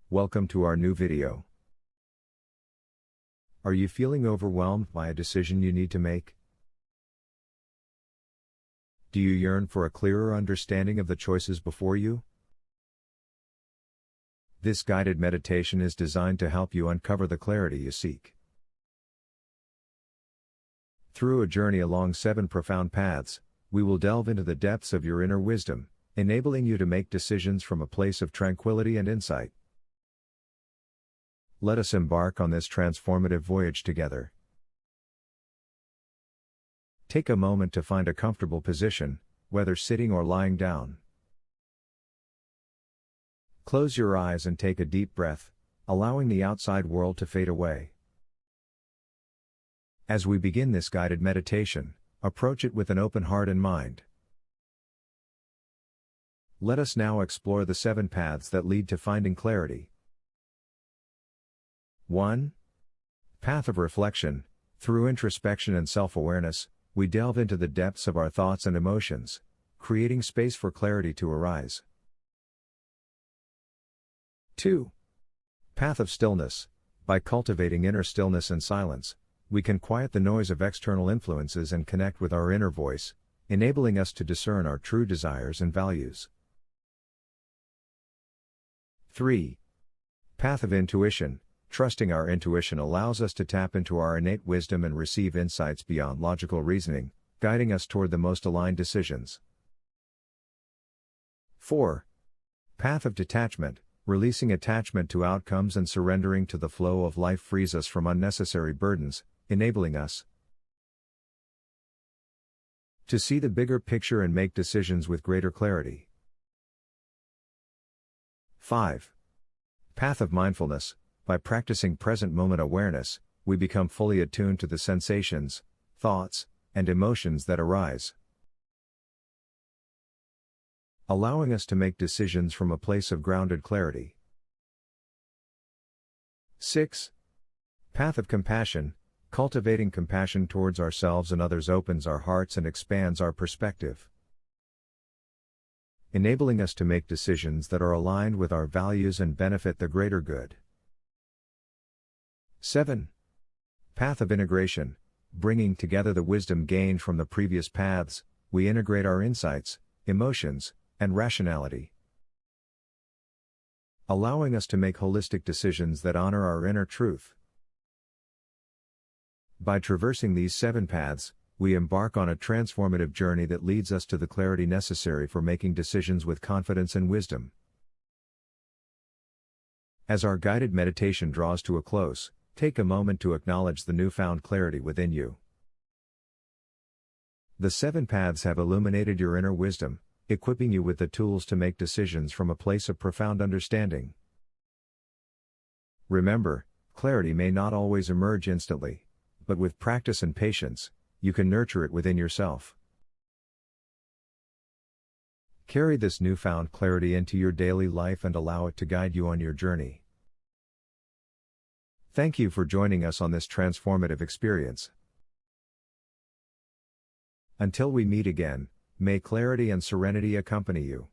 Welcome to our new video. Are you feeling overwhelmed by a decision you need to make? Do you yearn for a clearer understanding of the choices before you? This guided meditation is designed to help you uncover the clarity you seek. Through a journey along 7 profound paths, we will delve into the depths of your inner wisdom, enabling you to make decisions from a place of tranquility and insight. Let us embark on this transformative voyage together. Take a moment to find a comfortable position, whether sitting or lying down. Close your eyes and take a deep breath, allowing the outside world to fade away. As we begin this guided meditation, approach it with an open heart and mind. Let us now explore the 7 paths that lead to finding clarity. 1. Path of reflection. Through introspection and self-awareness, we delve into the depths of our thoughts and emotions, creating space for clarity to arise. 2. Path of stillness. By cultivating inner stillness and silence, we can quiet the noise of external influences and connect with our inner voice, enabling us to discern our true desires and values. 3. Path of intuition. Trusting our intuition allows us to tap into our innate wisdom and receive insights beyond logical reasoning, guiding us toward the most aligned decisions. 4. Path of detachment. Releasing attachment to outcomes and surrendering to the flow of life frees us from unnecessary burdens, enabling us to see the bigger picture and make decisions with greater clarity. 5. Path of mindfulness. By practicing present moment awareness, we become fully attuned to the sensations, thoughts, and emotions that arise, allowing us to make decisions from a place of grounded clarity. 6. Path of compassion. Cultivating compassion towards ourselves and others opens our hearts and expands our perspective, enabling us to make decisions that are aligned with our values and benefit the greater good. 7. Path of integration. Bringing together the wisdom gained from the previous paths, we integrate our insights, emotions, and rationality, allowing us to make holistic decisions that honor our inner truth. By traversing these 7 paths, we embark on a transformative journey that leads us to the clarity necessary for making decisions with confidence and wisdom. As our guided meditation draws to a close, take a moment to acknowledge the newfound clarity within you. The 7 paths have illuminated your inner wisdom, equipping you with the tools to make decisions from a place of profound understanding. Remember, clarity may not always emerge instantly, but with practice and patience, you can nurture it within yourself. Carry this newfound clarity into your daily life and allow it to guide you on your journey. Thank you for joining us on this transformative experience. Until we meet again, may clarity and serenity accompany you.